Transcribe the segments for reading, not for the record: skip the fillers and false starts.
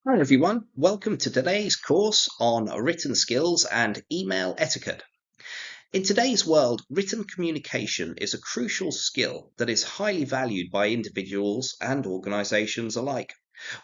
Hi everyone, welcome to today's course on written skills and email etiquette. In today's world, written communication is a crucial skill that is highly valued by individuals and organizations alike.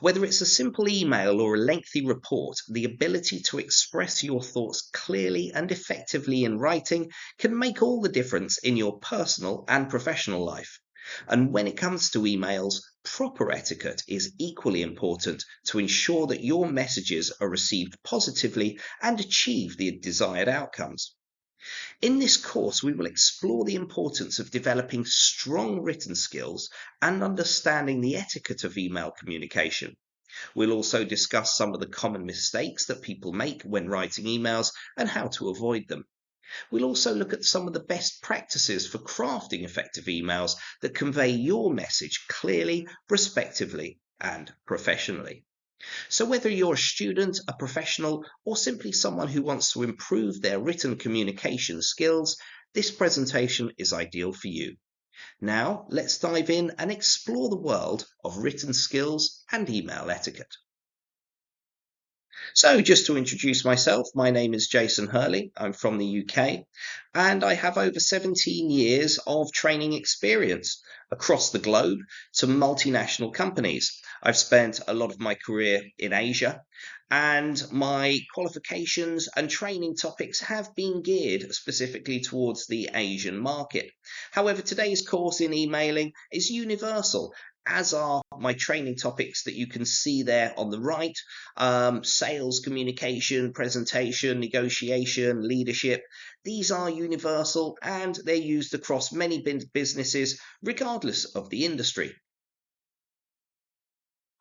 Whether it's a simple email or a lengthy report, the ability to express your thoughts clearly and effectively in writing can make all the difference in your personal and professional life. And when it comes to emails, proper etiquette is equally important to ensure that your messages are received positively and achieve the desired outcomes. In this course, we will explore the importance of developing strong written skills and understanding the etiquette of email communication. We'll also discuss some of the common mistakes that people make when writing emails and how to avoid them. We'll also look at some of the best practices for crafting effective emails that convey your message clearly, respectively, and professionally. So, whether you're a student, a professional, or simply someone who wants to improve their written communication skills, this presentation is ideal for you. Now, let's dive in and explore the world of written skills and email etiquette. So, just to introduce myself, my name is Jason Hurley. I'm from the UK and I have over 17 years of training experience across the globe to multinational companies. I've spent a lot of my career in Asia, and my qualifications and training topics have been geared specifically towards the Asian market. However, today's course in emailing is universal, as are my training topics that you can see there on the right: sales, communication, presentation, negotiation, leadership. These are universal and they're used across many businesses, regardless of the industry.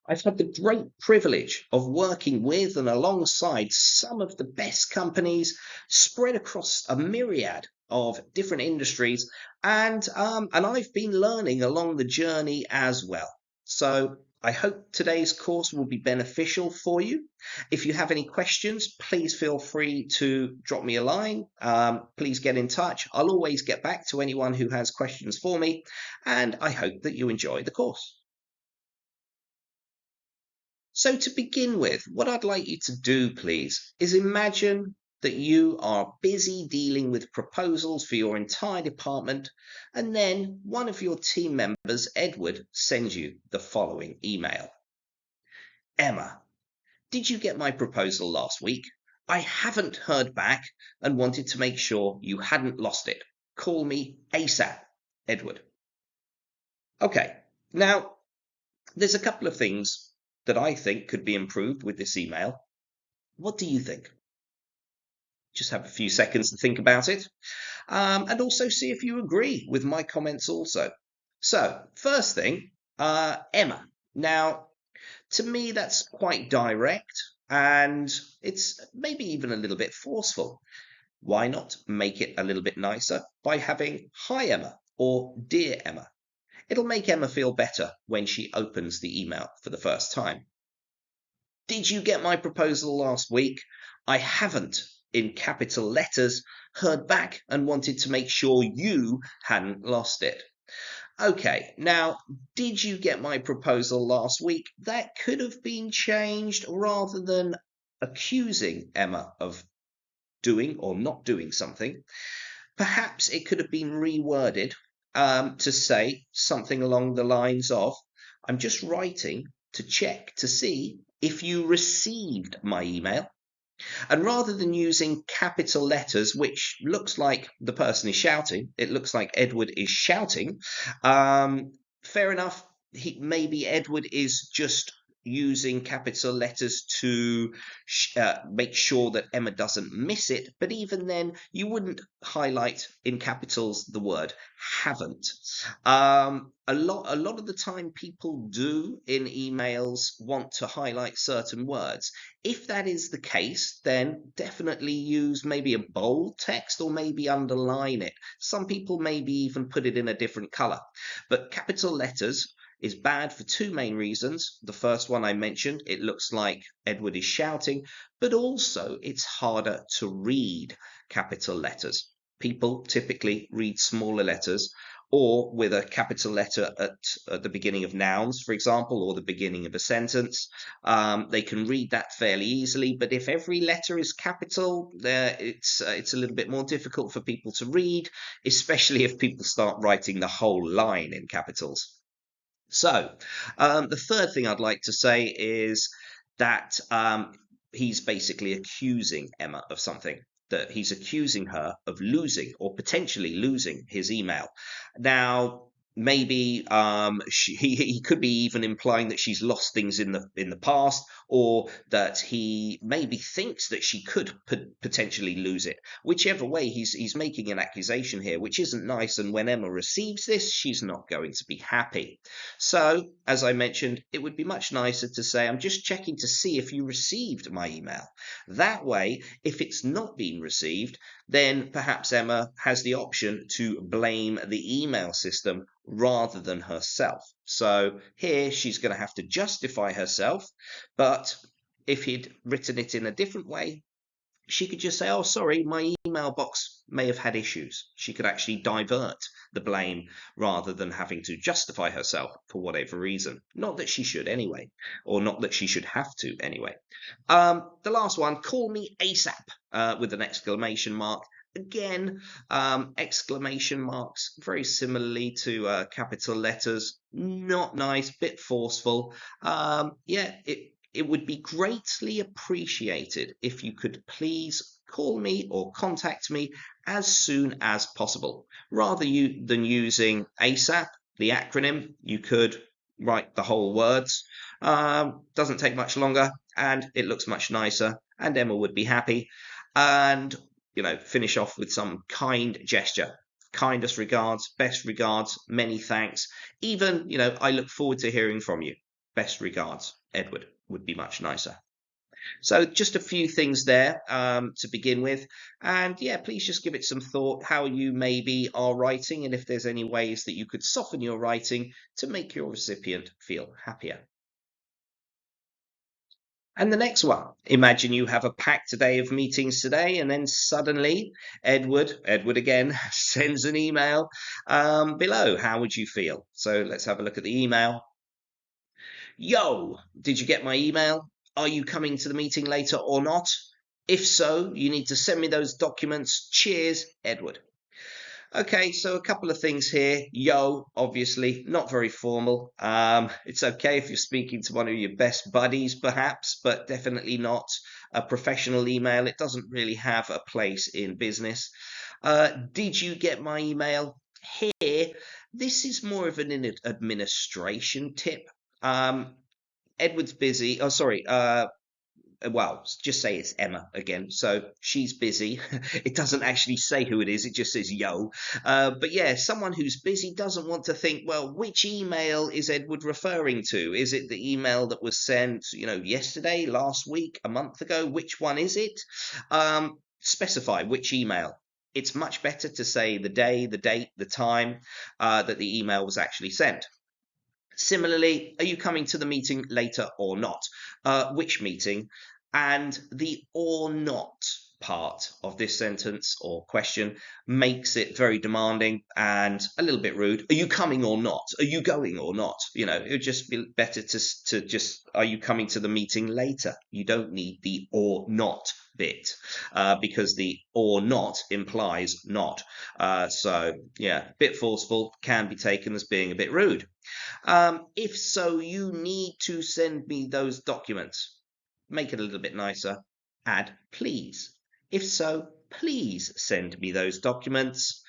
I've had the great privilege of working with and alongside some of the best companies spread across a myriad of different industries, and I've been learning along the journey as well. So I hope today's course will be beneficial for you. If you have any questions, please feel free to drop me a line. Please get in touch. I'll always get back to anyone who has questions for me, and I hope that you enjoy the course. So, to begin with, what I'd like you to do, please, is imagine that you are busy dealing with proposals for your entire department, and then one of your team members, Edward, sends you the following email. Emma, did you get my proposal last week? I haven't heard back and wanted to make sure you hadn't lost it. Call me ASAP, Edward. Okay, now there's a couple of things that I think could be improved with this email. What do you think? Just have a few seconds to think about it, and also see if you agree with my comments also. So, first thing, Emma. Now, to me, that's quite direct, and it's maybe even a little bit forceful. Why not make it a little bit nicer by having "Hi Emma" or "Dear Emma"? It'll make Emma feel better when she opens the email for the first time. Did you get my proposal last week? I haven't, in capital letters, heard back and wanted to make sure you hadn't lost it. Okay, now, did you get my proposal last week? That could have been changed rather than accusing Emma of doing or not doing something. Perhaps it could have been reworded to say something along the lines of, I'm just writing to check to see if you received my email. And rather than using capital letters, which looks like the person is shouting, it looks like Edward is shouting. Fair enough. Maybe Edward is just using capital letters to make sure that Emma doesn't miss it. But even then, you wouldn't highlight in capitals the word haven't. A lot of the time, people do in emails want to highlight certain words. If that is the case, then definitely use maybe a bold text or maybe underline it. Some people maybe even put it in a different color. But capital letters is bad for two main reasons. The first one I mentioned, it looks like Edward is shouting, but also it's harder to read capital letters. People typically read smaller letters or with a capital letter at the beginning of nouns, for example, or the beginning of a sentence. They can read that fairly easily, but if every letter is capital, it's a little bit more difficult for people to read, especially if people start writing the whole line in capitals. So, the third thing I'd like to say is that he's basically accusing Emma of something, that he's accusing her of losing or potentially losing his email. Now, maybe he could be even implying that she's lost things in the past, or that he maybe thinks that she could potentially lose it. Whichever way, he's making an accusation here, which isn't nice. And when Emma receives this, she's not going to be happy. So, as I mentioned, it would be much nicer to say, I'm just checking to see if you received my email. That way, if it's not been received, then perhaps Emma has the option to blame the email system rather than herself. So here she's going to have to justify herself, but if he'd written it in a different way, she could just say, oh, sorry, my email box may have had issues. She could actually divert the blame rather than having to justify herself for whatever reason. Not that she should anyway, or not that she should have to anyway. The last one, call me ASAP with an exclamation mark. Again, exclamation marks, very similarly to capital letters. Not nice, bit forceful. Yeah, it would be greatly appreciated if you could please call me or contact me as soon as possible. Rather than using ASAP, the acronym, you could write the whole words. Doesn't take much longer, and it looks much nicer, and Emma would be happy. And, finish off with some kind gesture. Kindest regards, best regards, many thanks. Even, I look forward to hearing from you. Best regards, Edward, would be much nicer. So just a few things there to begin with. And yeah, please just give it some thought how you maybe are writing, and if there's any ways that you could soften your writing to make your recipient feel happier. And the next one, imagine you have a packed day of meetings today, and then suddenly Edward again, sends an email below. How would you feel? So let's have a look at the email. Yo, did you get my email? Are you coming to the meeting later or not? If so, you need to send me those documents. Cheers, Edward. Okay, so a couple of things here. Yo, obviously, not very formal. It's okay if you're speaking to one of your best buddies, perhaps, but definitely not a professional email. It doesn't really have a place in business. Did you get my email? Here, this is more of an administration tip. Edward's busy. Oh, sorry. Well, just say it's Emma again. So she's busy. It doesn't actually say who it is. It just says yo. But yeah, someone who's busy doesn't want to think, well, which email is Edward referring to? Is it the email that was sent, yesterday, last week, a month ago? Which one is it? Specify which email. It's much better to say the day, the date, the time that the email was actually sent. Similarly, are you coming to the meeting later or not? Which meeting? And the or not part of this sentence or question makes it very demanding and a little bit rude. Are you coming or not? Are you going or not? It would just be better to just, are you coming to the meeting later? You don't need the or not bit because the or not implies not. So yeah, a bit forceful, can be taken as being a bit rude. If so, you need to send me those documents. Make it a little bit nicer. Add please. If so, please send me those documents.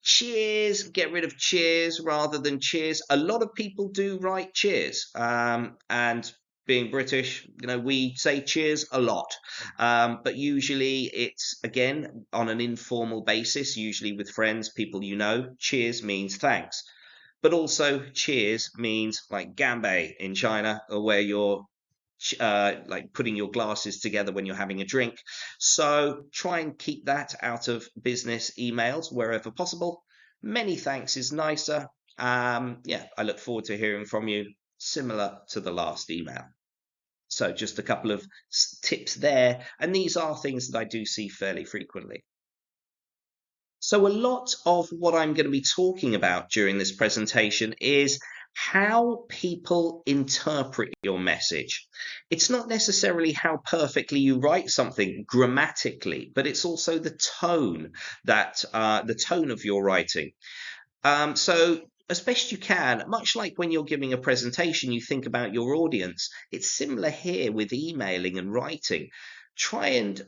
Cheers. Get rid of cheers rather than cheers. A lot of people do write cheers. And being British, we say cheers a lot. But usually it's, again, on an informal basis, usually with friends, people cheers means thanks. But also cheers means like ganbei in China, or where you're like putting your glasses together when you're having a drink. So try and keep that out of business emails wherever possible. Many thanks is nicer. Yeah, I look forward to hearing from you, similar to the last email. So just a couple of tips there. And these are things that I do see fairly frequently. So, a lot of what I'm going to be talking about during this presentation is how people interpret your message. It's not necessarily how perfectly you write something grammatically, but it's also the tone the tone of your writing. So, as best you can, much like when you're giving a presentation, you think about your audience. It's similar here with emailing and writing. Try and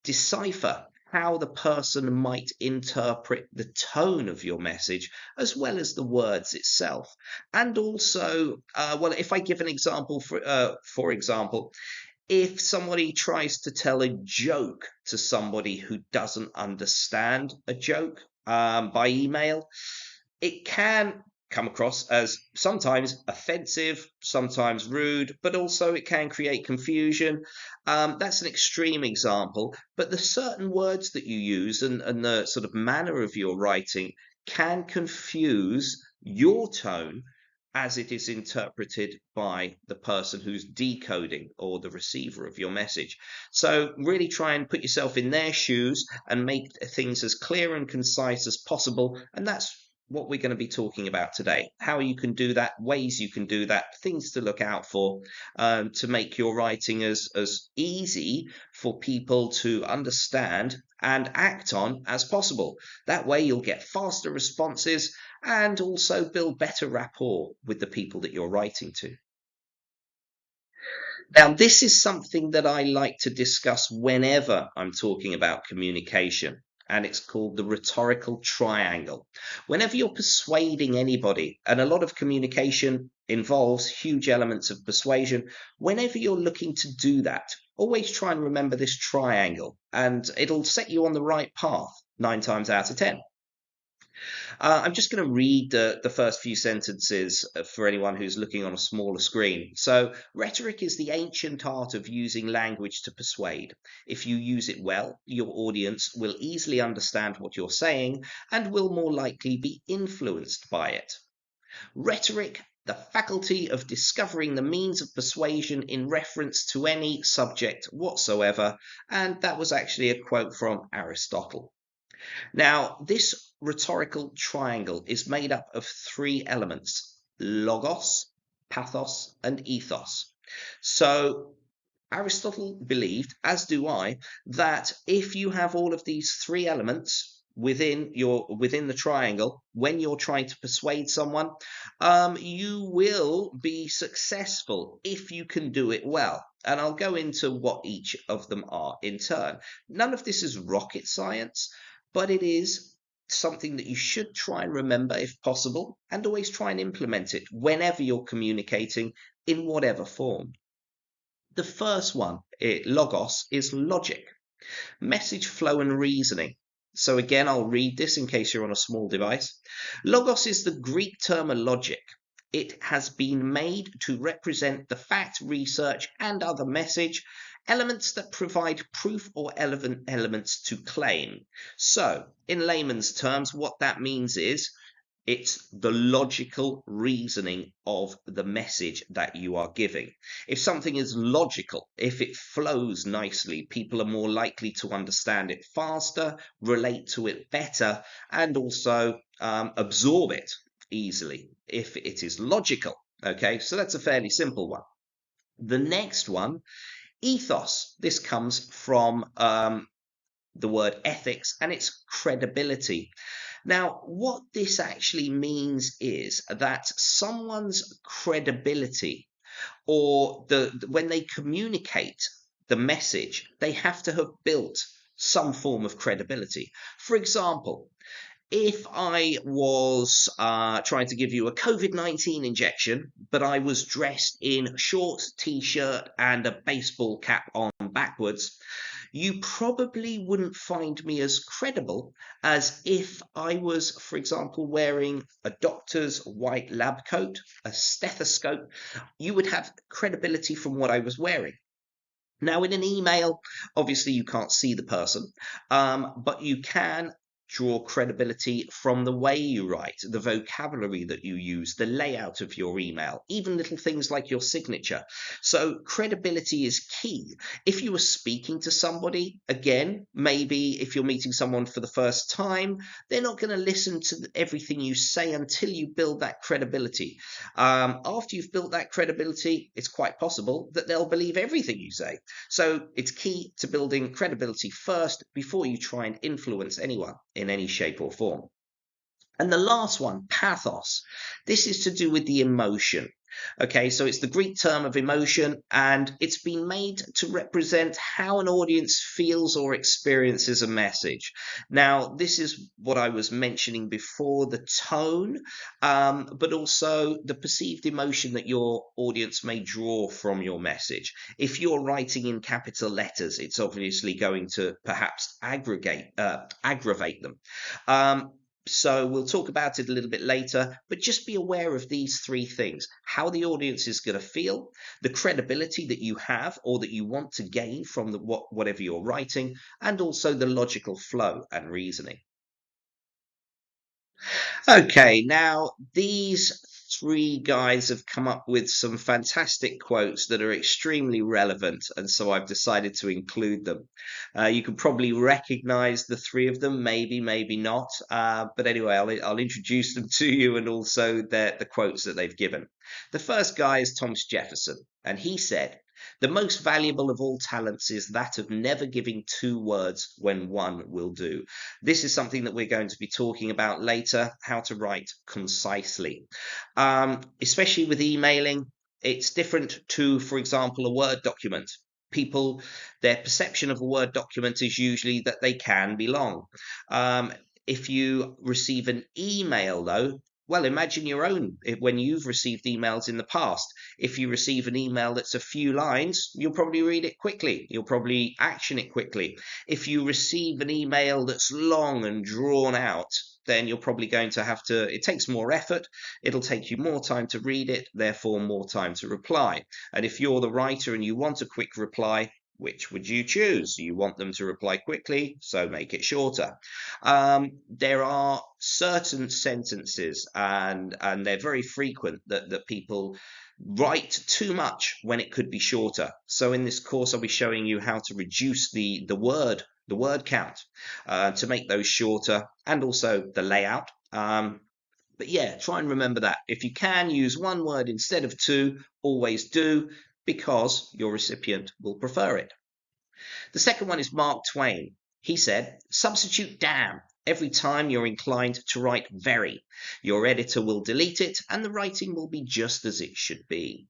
decipher how the person might interpret the tone of your message as well as the words itself. And also, well, if I give an example, for example, if somebody tries to tell a joke to somebody who doesn't understand a joke by email, it can come across as sometimes offensive, sometimes rude, but also it can create confusion. That's an extreme example, but the certain words that you use and the sort of manner of your writing can confuse your tone as it is interpreted by the person who's decoding or the receiver of your message. So really try and put yourself in their shoes and make things as clear and concise as possible. And that's what we're going to be talking about today. How you can do that, ways you can do that, things to look out for to make your writing as easy for people to understand and act on as possible. That way you'll get faster responses and also build better rapport with the people that you're writing to. Now, this is something that I like to discuss whenever I'm talking about communication, and it's called the rhetorical triangle. Whenever you're persuading anybody, and a lot of communication involves huge elements of persuasion, whenever you're looking to do that, always try and remember this triangle, and it'll set you on the right path 9 times out of 10. I'm just going to read the first few sentences for anyone who's looking on a smaller screen. So, rhetoric is the ancient art of using language to persuade. If you use it well, your audience will easily understand what you're saying and will more likely be influenced by it. Rhetoric, the faculty of discovering the means of persuasion in reference to any subject whatsoever. And that was actually a quote from Aristotle. Now, this rhetorical triangle is made up of 3 elements: logos, pathos, and ethos. So, Aristotle believed, as do I, that if you have all of these 3 elements within the triangle, when you're trying to persuade someone, you will be successful if you can do it well. And I'll go into what each of them are in turn. None of this is rocket science, but it is something that you should try and remember if possible, and always try and implement it whenever you're communicating in whatever form. The first one, logos, is logic, message flow and reasoning. So again, I'll read this in case you're on a small device. Logos is the Greek term logic. It has been made to represent the fact, research, and other message, elements that provide proof or elements to claim. So, in layman's terms, what that means is it's the logical reasoning of the message that you are giving. If something is logical, if it flows nicely, people are more likely to understand it faster, relate to it better, and also absorb it easily if it is logical. Okay, so that's a fairly simple one. The next one, ethos. This comes from the word ethics, and it's credibility. Now, what this actually means is that someone's credibility, or when they communicate the message, they have to have built some form of credibility. For example, if I was trying to give you a COVID-19 injection, but I was dressed in shorts, t-shirt, and a baseball cap on backwards, you probably wouldn't find me as credible as if I was, for example, wearing a doctor's white lab coat, a stethoscope. You would have credibility from what I was wearing. Now, in an email, obviously you can't see the person, but you can draw credibility from the way you write, the vocabulary that you use, the layout of your email, even little things like your signature. So credibility is key. If you are speaking to somebody, again, maybe if you're meeting someone for the first time, they're not going to listen to everything you say until you build that credibility. After you've built that credibility, it's quite possible that they'll believe everything you say. So it's key to building credibility first before you try and influence anyone in any shape or form. And the last one, pathos. This is to do with the emotion. Okay, so it's the Greek term of emotion, and it's been made to represent how an audience feels or experiences a message. Now, this is what I was mentioning before, the tone, but also the perceived emotion that your audience may draw from your message. If you're writing in capital letters, it's obviously going to perhaps aggravate them. So we'll talk about it a little bit later, but just be aware of these three things: how the audience is going to feel, the credibility that you have or that you want to gain from whatever you're writing, and also the logical flow and reasoning. Okay, now these three guys have come up with some fantastic quotes that are extremely relevant, and so I've decided to include them. You can probably recognize the three of them, maybe not. But anyway, I'll introduce them to you and also the quotes that they've given. The first guy is Thomas Jefferson, and he said, "The most valuable of all talents is that of never giving two words when one will do." This is something that we're going to be talking about later, how to write concisely. Especially with emailing, it's different to, for example, a Word document. People, their perception of a Word document is usually that they can be long. If you receive an email, though, well, imagine your own when you've received emails in the past. If you receive an email that's a few lines, you'll probably read it quickly. You'll probably action it quickly. If you receive an email that's long and drawn out, then you're probably going to have to, it takes more effort. It'll take you more time to read it, therefore more time to reply. And if you're the writer and you want a quick reply, which would you choose? You want them to reply quickly, so make it shorter. There are certain sentences, and they're very frequent, that people write too much when it could be shorter. So in this course, I'll be showing you how to reduce the word count to make those shorter, and also the layout. But yeah, try and remember that. If you can use one word instead of two, always do, because your recipient will prefer it. The second one is Mark Twain. He said, "Substitute damn every time you're inclined to write very. Your editor will delete it and the writing will be just as it should be."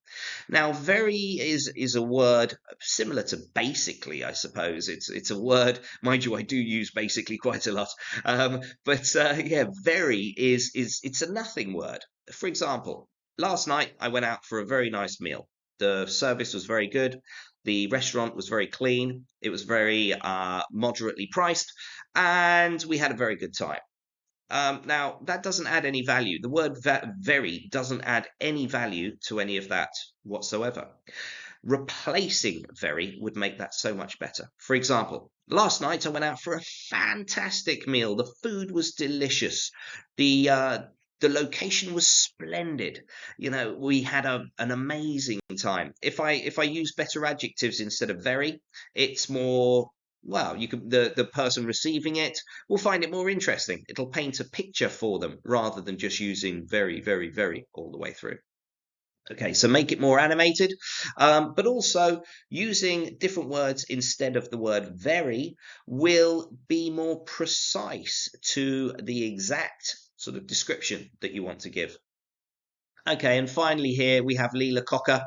Now, very is a word similar to basically, I suppose. It's a word, mind you, I do use basically quite a lot. Yeah, very it's a nothing word. For example, last night I went out for a very nice meal. The service was very good. The restaurant was very clean. It was very moderately priced, and we had a very good time. Now, that doesn't add any value. The word very doesn't add any value to any of that whatsoever. Replacing very would make that so much better. For example, last night I went out for a fantastic meal. The food was delicious. The location was splendid. You know, we had an amazing time. If I use better adjectives instead of very, it's more, well, the person receiving it will find it more interesting. It'll paint a picture for them rather than just using very all the way through. Okay, so make it more animated, but also using different words instead of the word very will be more precise to the exact sort of description that you want to give. Okay, and finally here we have Leela Cocker.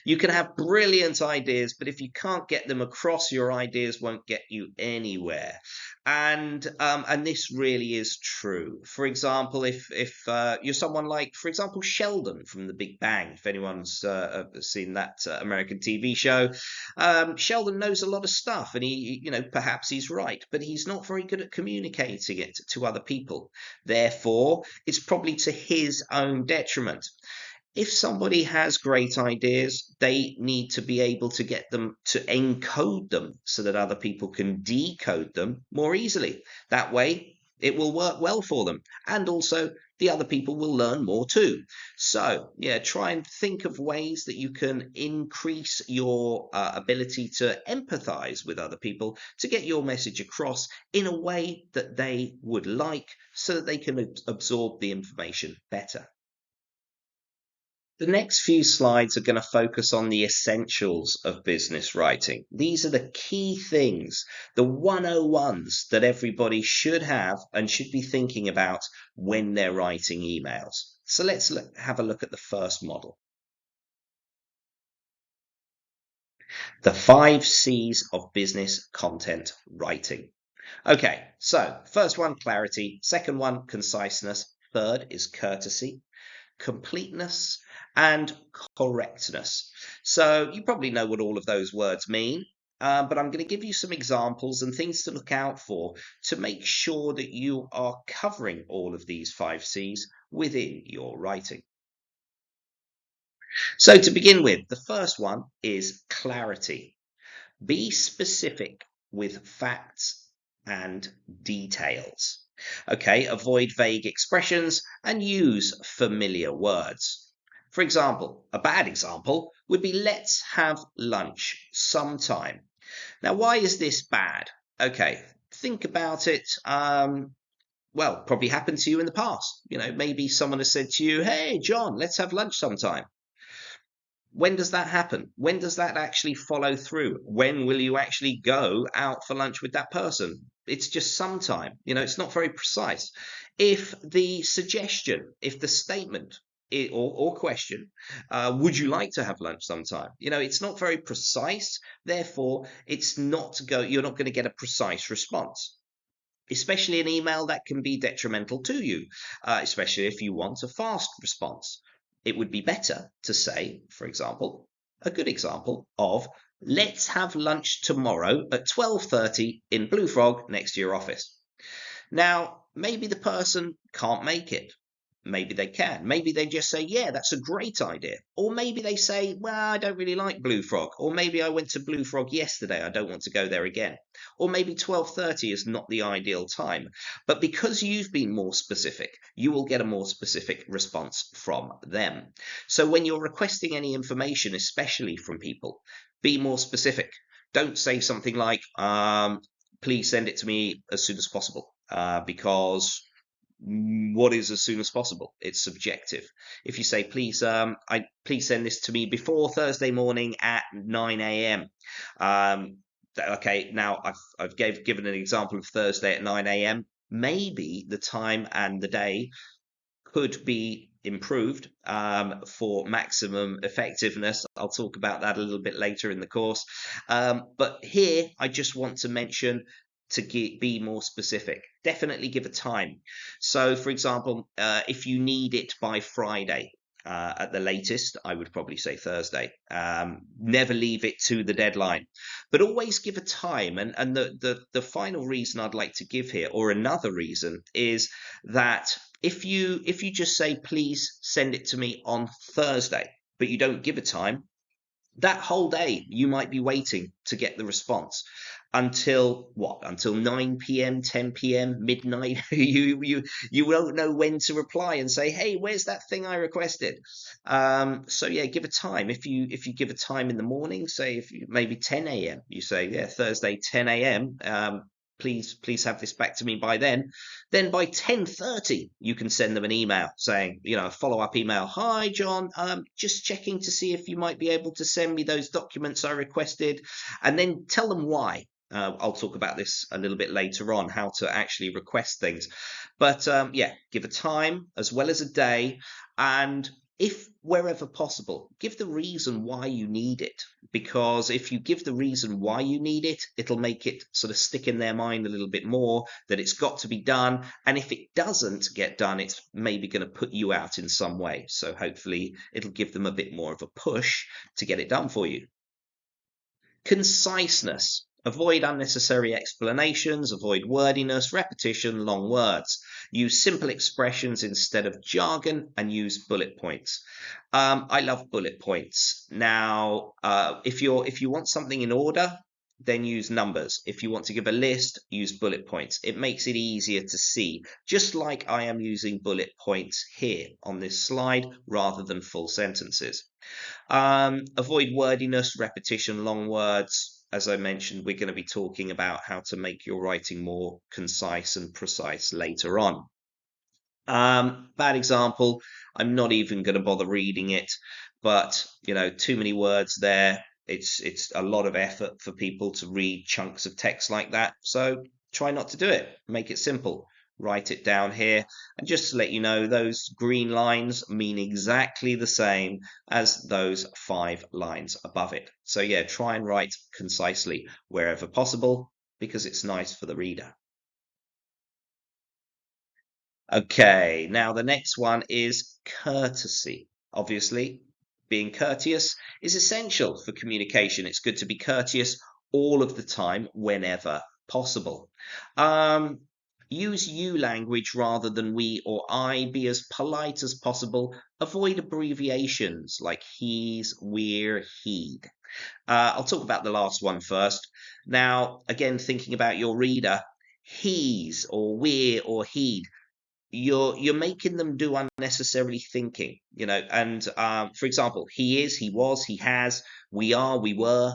You can have brilliant ideas, but if you can't get them across, your ideas won't get you anywhere. And this really is true. For example, if you're someone like, for example, Sheldon from The Big Bang, if anyone's seen that American TV show, Sheldon knows a lot of stuff, and perhaps he's right, but he's not very good at communicating it to other people. Therefore, it's probably to his own detriment. If somebody has great ideas, they need to be able to get them to encode them so that other people can decode them more easily. That way, It will work well for them. And also, the other people will learn more too. So, yeah, try and think of ways that you can increase your ability to empathize with other people to get your message across in a way that they would like so that they can absorb the information better. The next few slides are going to focus on the essentials of business writing. These are the key things, the 101s that everybody should have and should be thinking about when they're writing emails. So let's have a look at the first model. The 5 C's of business content writing. Okay, so first one, clarity. Second one, conciseness. Third is courtesy, completeness, and correctness. So you probably know what all of those words mean, but I'm going to give you some examples and things to look out for to make sure that you are covering all of these 5 C's within your writing. So to begin with, the first one is clarity. Be specific with facts and details. Okay, avoid vague expressions and use familiar words. For example, a bad example would be let's have lunch sometime. Now, why is this bad? Okay, think about it. Well, probably happened to you in the past. Maybe someone has said to you, hey, John, let's have lunch sometime. When does that happen? When does that actually follow through? When will you actually go out for lunch with that person? It's just sometime. It's not very precise. If the suggestion, if the statement or question, would you like to have lunch sometime? It's not very precise. Therefore, you're not going to get a precise response. Especially an email that can be detrimental to you, especially if you want a fast response. It would be better to say, for example, a good example of let's have lunch tomorrow at 12:30 in Blue Frog next to your office. Now, maybe the person can't make it. Maybe they can. Maybe they just say, yeah, that's a great idea. Or maybe they say, well, I don't really like Blue Frog. Or maybe I went to Blue Frog yesterday. I don't want to go there again. Or maybe 12:30 is not the ideal time. But because you've been more specific, you will get a more specific response from them. So when you're requesting any information, especially from people, be more specific. Don't say something like, please send it to me as soon as possible, because what is as soon as possible? It's subjective. If you say, please send this to me before Thursday morning at 9 a.m. Okay, now I've given an example of Thursday at 9 a.m. Maybe the time and the day could be improved for maximum effectiveness. I'll talk about that a little bit later in the course. But here, I just want to mention to be more specific. Definitely give a time. So, for example, if you need it by Friday, at the latest, I would probably say Thursday. Never leave it to the deadline, but always give a time. And the final reason I'd like to give here, or another reason, is that if you just say, please send it to me on Thursday, but you don't give a time, that whole day you might be waiting to get the response until what? Until 9 p.m., 10 p.m., midnight. You won't know when to reply and say, hey, where's that thing I requested? So yeah, give a time. If you give a time in the morning, say maybe 10 a.m., you say, yeah, Thursday 10 a.m. Please have this back to me by then. Then by 10:30 you can send them an email saying, a follow-up email. Hi John, just checking to see if you might be able to send me those documents I requested, and then tell them why. I'll talk about this a little bit later on, how to actually request things. But yeah, give a time as well as a day, and if wherever possible, give the reason why you need it. Because if you give the reason why you need it, it'll make it sort of stick in their mind a little bit more that it's got to be done. And if it doesn't get done, it's maybe going to put you out in some way. So hopefully it'll give them a bit more of a push to get it done for you. Conciseness. Avoid unnecessary explanations, avoid wordiness, repetition, long words. Use simple expressions instead of jargon and use bullet points. I love bullet points. Now, if you want something in order, then use numbers. If you want to give a list, use bullet points. It makes it easier to see, just like I am using bullet points here on this slide rather than full sentences. Avoid wordiness, repetition, long words. As I mentioned, we're going to be talking about how to make your writing more concise and precise later on. Bad example, I'm not even going to bother reading it, but too many words there. It's a lot of effort for people to read chunks of text like that. So try not to do it. Make it simple. Write it down here. And just to let you know, those green lines mean exactly the same as those 5 lines above it. So yeah, try and write concisely wherever possible because it's nice for the reader. Okay, now the next one is courtesy. Obviously, being courteous is essential for communication. It's good to be courteous all of the time, whenever possible. Use you language rather than we or I. Be as polite as possible. Avoid abbreviations like he's, we're, he'd. I'll talk about the last one first. Now, again, thinking about your reader, he's or we're or he'd, you're making them do unnecessarily thinking, and for example, he is, he was, he has, we are, we were,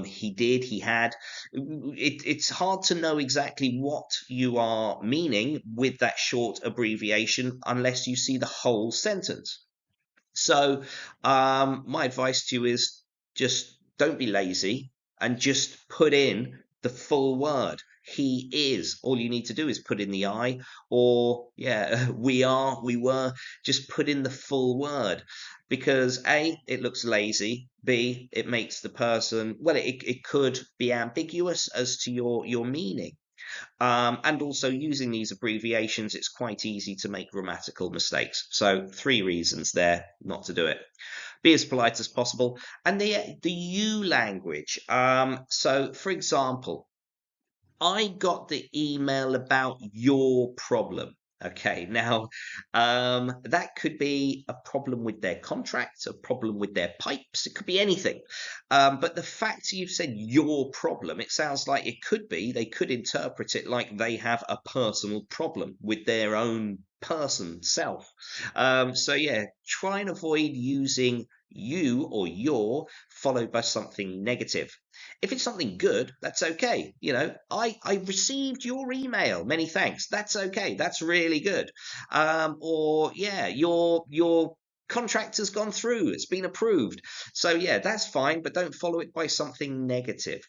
he did, he had. It's hard to know exactly what you are meaning with that short abbreviation unless you see the whole sentence. So my advice to you is just don't be lazy and just put in the full word. He is. All you need to do is put in the I, or yeah, we are, we were. Just put in the full word because A, it looks lazy. B, it makes the person, well, it could be ambiguous as to your meaning. And also using these abbreviations, it's quite easy to make grammatical mistakes. So 3 reasons there not to do it. Be as polite as possible. And the you language. So for example, I got the email about your problem. Okay, now that could be a problem with their contract, a problem with their pipes, it could be anything. But the fact you've said your problem, it sounds like it could be, they could interpret it like they have a personal problem with their own person, self. So yeah, try and avoid using you or your followed by something negative. If it's something good, that's okay. I received your email. Many thanks. That's okay. That's really good. Or yeah, your contract has gone through. It's been approved. So yeah, that's fine, but don't follow it by something negative.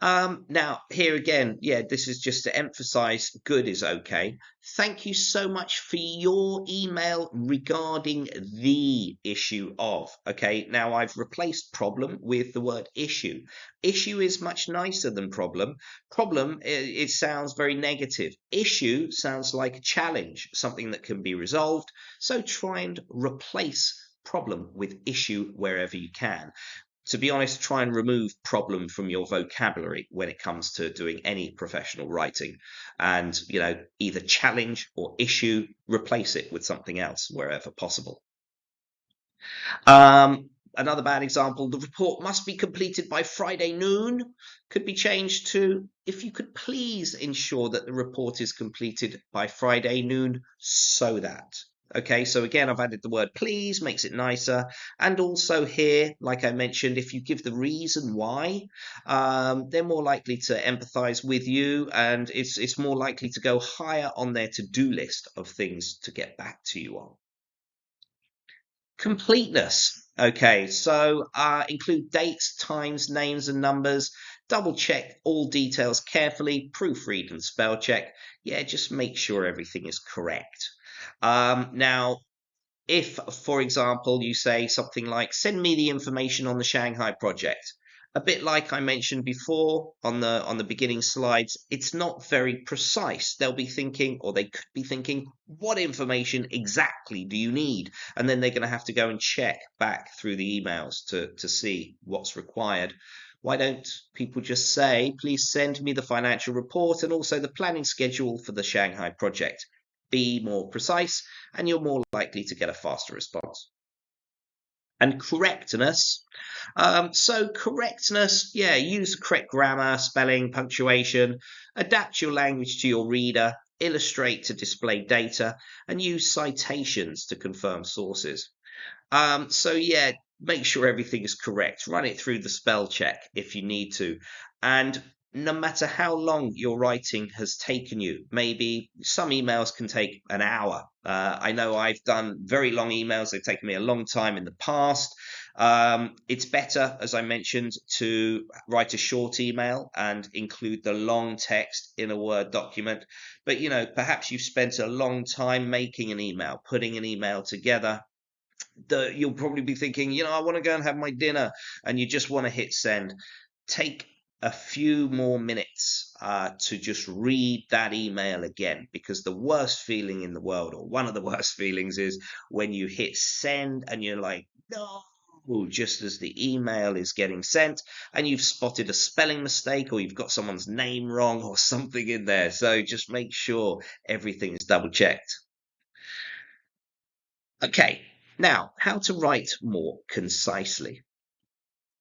Now, here again, yeah, this is just to emphasize good is okay. Thank you so much for your email regarding the issue of. Okay, now I've replaced problem with the word issue. Issue is much nicer than problem. Problem, it sounds very negative. Issue sounds like a challenge, something that can be resolved. So try and replace problem with issue wherever you can. To be honest, try and remove problem from your vocabulary when it comes to doing any professional writing. And, either challenge or issue, replace it with something else wherever possible. Another bad example, the report must be completed by Friday noon, could be changed to, if you could please ensure that the report is completed by Friday noon so that. Okay, so again, I've added the word please, makes it nicer. And also here, like I mentioned, if you give the reason why, they're more likely to empathize with you, and it's more likely to go higher on their to-do list of things to get back to you on. Completeness. Okay, so include dates, times, names, and numbers. Double check all details carefully, proofread and spell check. Yeah, just make sure everything is correct. Now, if, for example, you say something like, send me the information on the Shanghai project, a bit like I mentioned before on the beginning slides, it's not very precise. They'll be thinking, or they could be thinking, what information exactly do you need? And then they're going to have to go and check back through the emails to see what's required. Why don't people just say, please send me the financial report and also the planning schedule for the Shanghai project? Be more precise, and you're more likely to get a faster response. And correctness. So correctness, yeah, use the correct grammar, spelling, punctuation, adapt your language to your reader, illustrate to display data, and use citations to confirm sources. So yeah, make sure everything is correct. Run it through the spell check if you need to. And no matter how long your writing has taken you, maybe some emails can take an hour. I know I've done very long emails. They've taken me a long time in the past. It's better, as I mentioned, to write a short email and include the long text in a Word document. But, perhaps you've spent a long time making an email, putting an email together. You'll probably be thinking, I want to go and have my dinner, and you just want to hit send. Take a few more minutes to just read that email again, because the worst feeling in the world, or one of the worst feelings, is when you hit send and you're like, no, just as the email is getting sent and you've spotted a spelling mistake or you've got someone's name wrong or something in there. So just make sure everything is double checked. Okay, now how to write more concisely.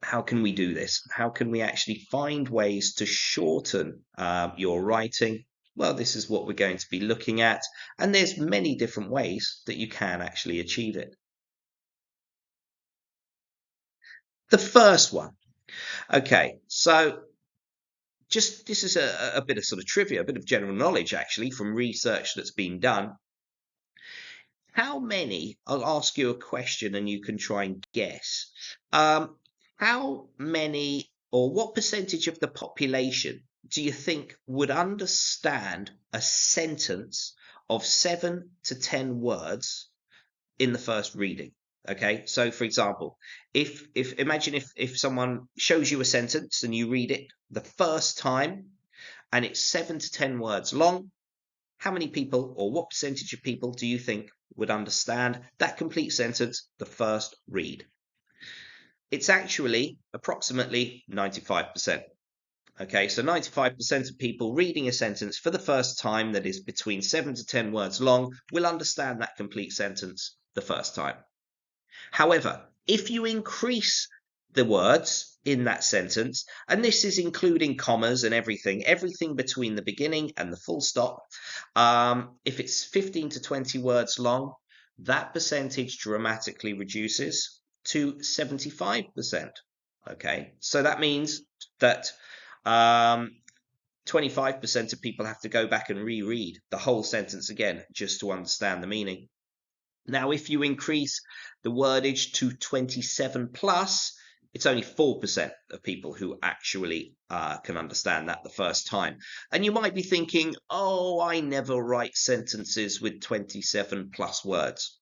How can we do this? How can we actually find ways to shorten your writing? Well, this is what we're going to be looking at, and there's many different ways that you can actually achieve it. The first one. Okay, so just this is a bit of sort of trivia, a bit of general knowledge actually from research that's been done. How many, I'll ask you a question and you can try and guess. How many or what percentage of the population do you think would understand a sentence of 7 to 10 words in the first reading? Okay, so for example, if imagine if someone shows you a sentence and you read it the first time and it's 7 to 10 words long, how many people or what percentage of people do you think would understand that complete sentence the first read? It's actually approximately 95%. Okay, so 95% of people reading a sentence for the first time that is between 7 to 10 words long will understand that complete sentence the first time. However, if you increase the words in that sentence, and this is including commas and everything between the beginning and the full stop, if it's 15 to 20 words long, that percentage dramatically reduces to 75%. Okay, so that means that 25% of people have to go back and reread the whole sentence again just to understand the meaning. Now, if you increase the wordage to 27 plus, it's only 4% of people who actually can understand that the first time. And you might be thinking, oh, I never write sentences with 27 plus words.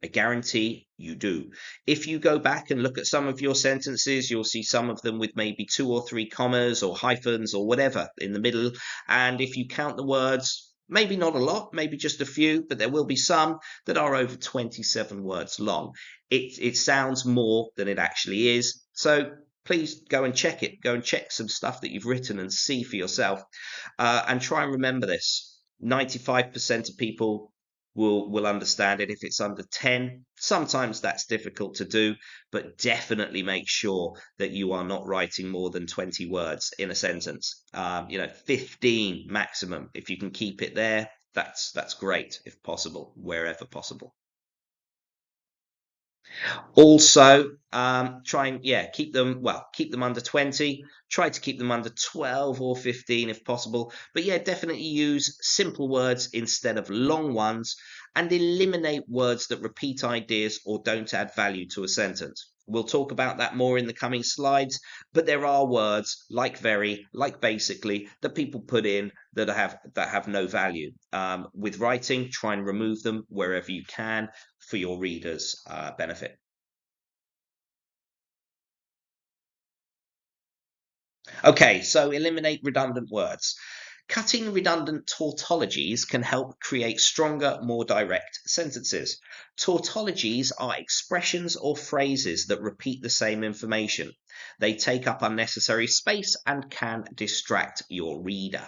I guarantee you do. If you go back and look at some of your sentences, you'll see some of them with maybe 2 or 3 commas or hyphens or whatever in the middle. And if you count the words, maybe not a lot, maybe just a few, but there will be some that are over 27 words long. It sounds more than it actually is. So please go and check it. Go and check some stuff that you've written and see for yourself. And try and remember this. 95% of people will understand it if it's under 10. Sometimes that's difficult to do, but definitely make sure that you are not writing more than 20 words in a sentence. 15 maximum. If you can keep it there, that's great if possible, wherever possible. Also, try and keep them under 20. Try to keep them under 12 or 15 if possible. But definitely use simple words instead of long ones, and eliminate words that repeat ideas or don't add value to a sentence. We'll talk about that more in the coming slides, but there are words like very, like basically, that people put in that have no value. With writing, try and remove them wherever you can for your readers' benefit. Okay, so eliminate redundant words. Cutting redundant tautologies can help create stronger, more direct sentences. Tautologies are expressions or phrases that repeat the same information. They take up unnecessary space and can distract your reader.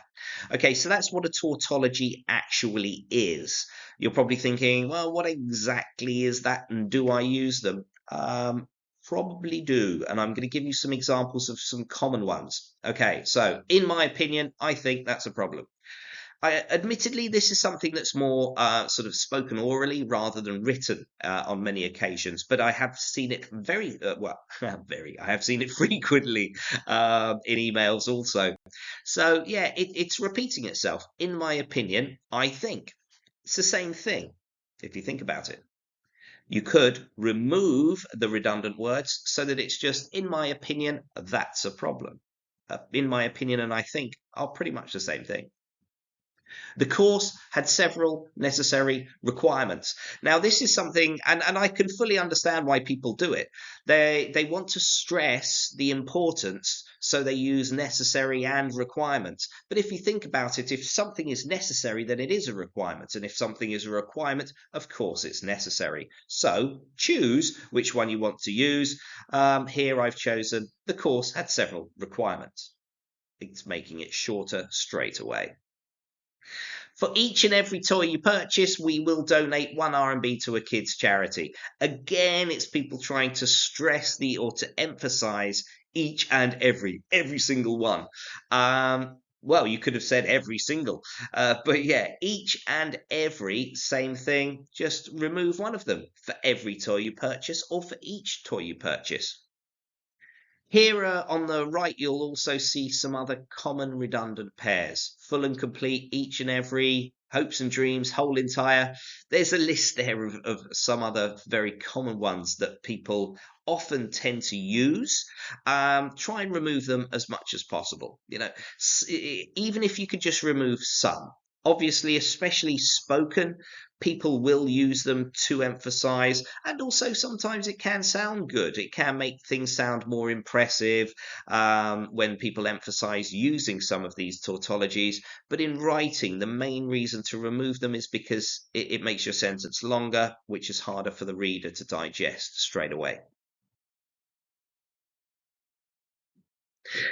Okay, so that's what a tautology actually is. You're probably thinking, well, what exactly is that and do I use them? Probably do. And I'm going to give you some examples of some common ones. Okay, so in my opinion, I think that's a problem. Admittedly, this is something that's more sort of spoken orally rather than written on many occasions, but I have seen it very well, very. I have seen it frequently in emails also. So yeah, it's repeating itself. In my opinion, I think it's the same thing if you think about it. You could remove the redundant words so that it's just, in my opinion, that's a problem. In my opinion, and I think are pretty much the same thing. The course had several necessary requirements. Now, this is something, and I can fully understand why people do it. They want to stress the importance, so they use necessary and requirements. But if you think about it, if something is necessary, then it is a requirement. And if something is a requirement, of course it's necessary. So choose which one you want to use. Here I've chosen the course had several requirements. It's making it shorter straight away. For each and every toy you purchase, we will donate one RMB to a kids charity. Again, it's people trying to stress or to emphasize each and every single one. Well, you could have said every single, but yeah, each and every, same thing. Just remove one of them for every toy you purchase or for each toy you purchase. Here on the right, you'll also see some other common redundant pairs. Full and complete, each and every, hopes and dreams, whole entire. There's a list there of some other very common ones that people often tend to use. Try and remove them as much as possible. Even if you could just remove some. Obviously, especially spoken, people will use them to emphasize, and also sometimes it can sound good. It can make things sound more impressive when people emphasize using some of these tautologies. But in writing, the main reason to remove them is because it makes your sentence longer, which is harder for the reader to digest straight away.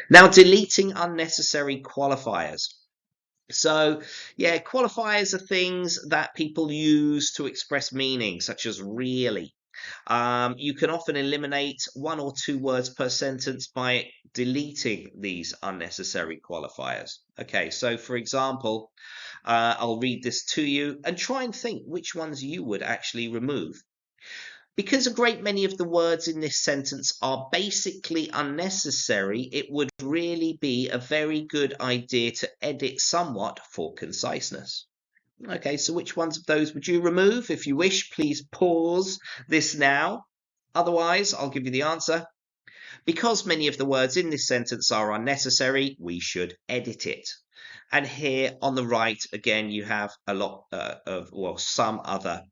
Now, deleting unnecessary qualifiers. So, yeah, qualifiers are things that people use to express meaning, such as really. You can often eliminate one or two words per sentence by deleting these unnecessary qualifiers. Okay, so for example, I'll read this to you and try and think which ones you would actually remove. Because a great many of the words in this sentence are basically unnecessary, it would really be a very good idea to edit somewhat for conciseness. Okay, so which ones of those would you remove? If you wish, please pause this now. Otherwise, I'll give you the answer. Because many of the words in this sentence are unnecessary, we should edit it. And here on the right, again, you have a lot some other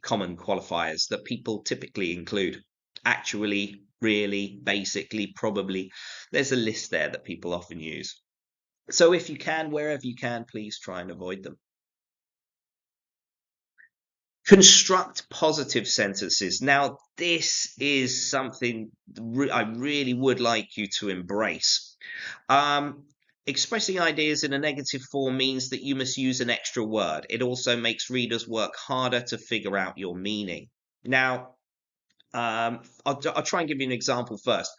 common qualifiers that people typically include. Actually, really, basically, probably. There's a list there that people often use. So if you can, wherever you can, please try and avoid them. Construct positive sentences. Now, this is something I really would like you to embrace. Expressing ideas in a negative form means that you must use an extra word. It also makes readers work harder to figure out your meaning. Now, I'll try and give you an example first.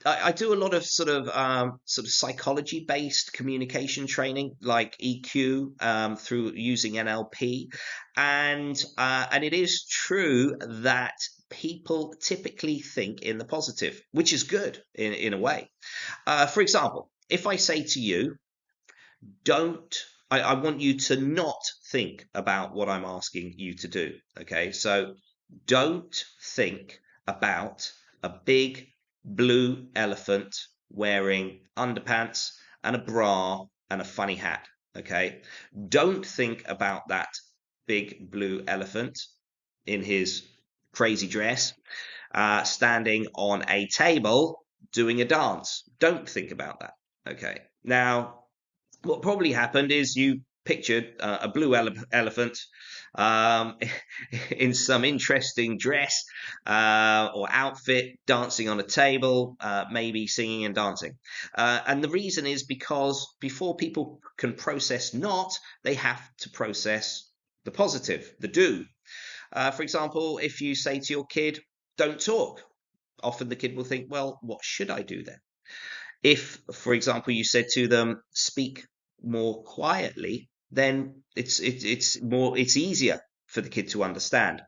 I do a lot of sort of psychology based communication training, like EQ, through using NLP, and it is true that people typically think in the positive, which is good in a way. For example, if I say to you, I want you to not think about what I'm asking you to do. Okay, so don't think about a big blue elephant wearing underpants and a bra and a funny hat. Okay, don't think about that big blue elephant in his crazy dress standing on a table doing a dance. Don't think about that. Okay, now what probably happened is you pictured a blue elephant um, in some interesting dress or outfit, dancing on a table, maybe singing and dancing. And the reason is because before people can process not, they have to process the positive, the do. For example, if you say to your kid, don't talk, often the kid will think, well, what should I do then? If, for example, you said to them, speak more quietly, then it's easier for the kid to understand.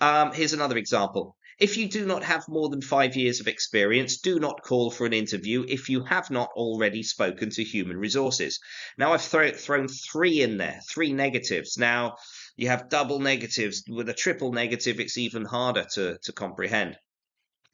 Here's another example. If you do not have more than 5 years of experience, do not call for an interview if you have not already spoken to human resources. Now, I've thrown three in there, three negatives. Now, you have double negatives. With a triple negative, it's even harder to comprehend.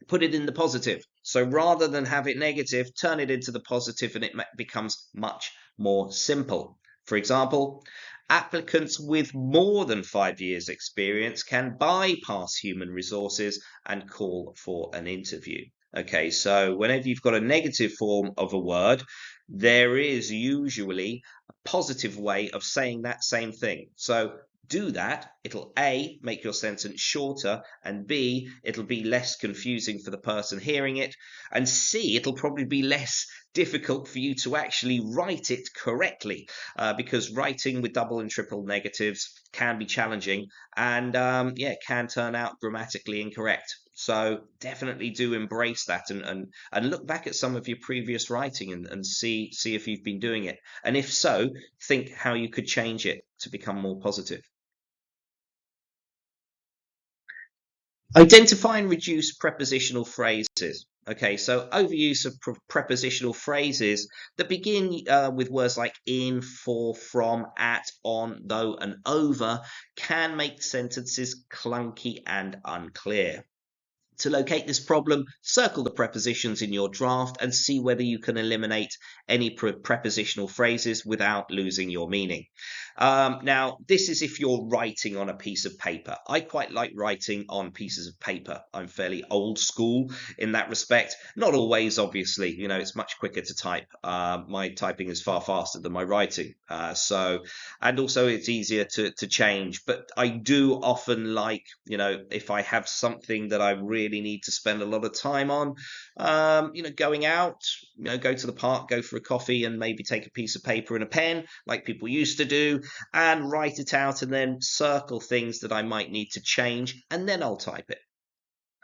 Put it in the positive. So rather than have it negative, turn it into the positive and it becomes much more simple. For example, applicants with more than 5 years experience can bypass human resources and call for an interview. Okay, so whenever you've got a negative form of a word, there is usually a positive way of saying that same thing. So do that, it'll A, make your sentence shorter, and B, it'll be less confusing for the person hearing it, and C, it'll probably be less difficult for you to actually write it correctly, because writing with double and triple negatives can be challenging and yeah, can turn out grammatically incorrect. So definitely do embrace that and look back at some of your previous writing and see if you've been doing it. And if so, think how you could change it to become more positive. Identify and reduce prepositional phrases. Okay, so overuse of prepositional phrases that begin with words like in, for, from, at, on, though, and over can make sentences clunky and unclear. To locate this problem, circle the prepositions in your draft and see whether you can eliminate any prepositional phrases without losing your meaning. Now, this is if you're writing on a piece of paper. I quite like writing on pieces of paper. I'm fairly old school in that respect. Not always, obviously. You know, it's much quicker to type. My typing is far faster than my writing. And also it's easier to change. But I do often like, you know, if I have something that I really need to spend a lot of time on, you know, going out, you know, go to the park, go for a coffee, and maybe take a piece of paper and a pen, like people used to do, and write it out, and then circle things that I might need to change, and then I'll type it.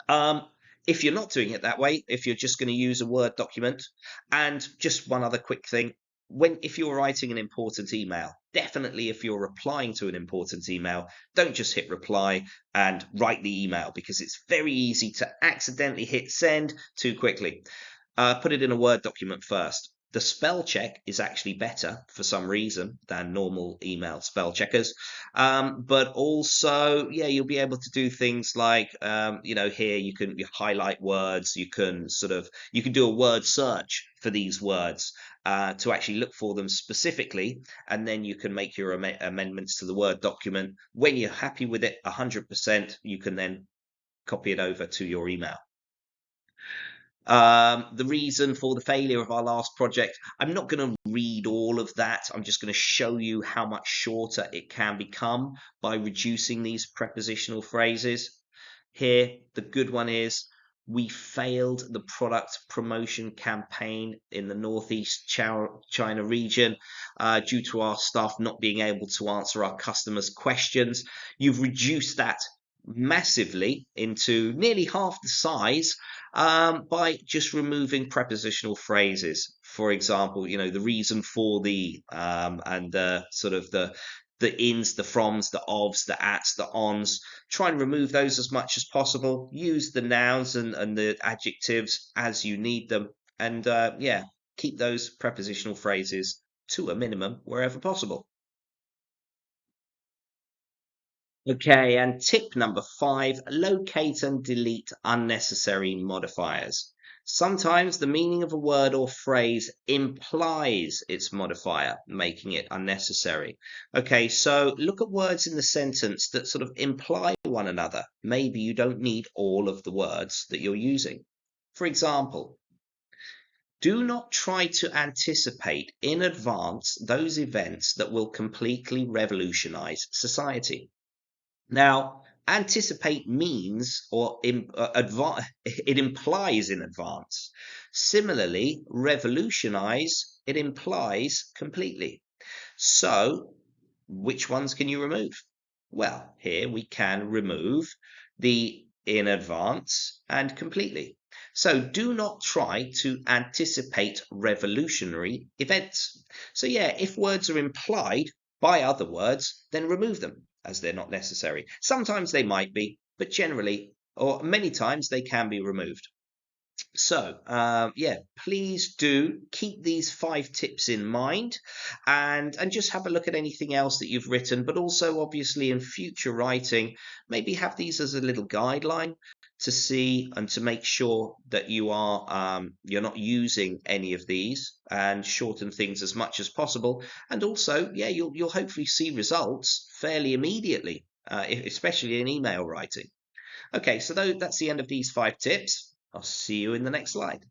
Um, if you're not doing it that way, if you're just going to use a Word document, and just one other quick thing, if you're writing an important email, definitely if you're replying to an important email, don't just hit reply and write the email, because it's very easy to accidentally hit send too quickly. Put it in a Word document first. The spell check is actually better for some reason than normal email spell checkers. But also, yeah, you'll be able to do things like, you know, here you can highlight words. You can do a word search for these words to actually look for them specifically. And then you can make your amendments to the Word document. When you're happy with it 100%, you can then copy it over to your email. The reason for the failure of our last project, I'm not going to read all of that. I'm just going to show you how much shorter it can become by reducing these prepositional phrases. Here, the good one is we failed the product promotion campaign in the Northeast China region due to our staff not being able to answer our customers' questions. You've reduced that massively into nearly half the size by just removing prepositional phrases. For example, you know, the reason for the and the sort of the ins, the froms, the ofs, the ats, the ons. Try and remove those as much as possible. Use the nouns and the adjectives as you need them. And yeah, keep those prepositional phrases to a minimum wherever possible. Okay, and tip number 5, locate and delete unnecessary modifiers. Sometimes the meaning of a word or phrase implies its modifier, making it unnecessary. Okay, so look at words in the sentence that sort of imply one another. Maybe you don't need all of the words that you're using. For example, do not try to anticipate in advance those events that will completely revolutionize society. Now, anticipate means it implies in advance. Similarly, revolutionize, it implies completely. So, which ones can you remove? Well, here we can remove the in advance and completely. So do not try to anticipate revolutionary events. So yeah, if words are implied by other words, then remove them as they're not necessary. Sometimes they might be, but generally, or many times, they can be removed. So, yeah, please do keep these 5 tips in mind, and just have a look at anything else that you've written, but also obviously in future writing, maybe have these as a little guideline to see and to make sure that you're not using any of these, and shorten things as much as possible. And also, yeah, you'll hopefully see results fairly immediately, especially in email writing. Okay, so that's the end of these 5 tips. I'll see you in the next slide.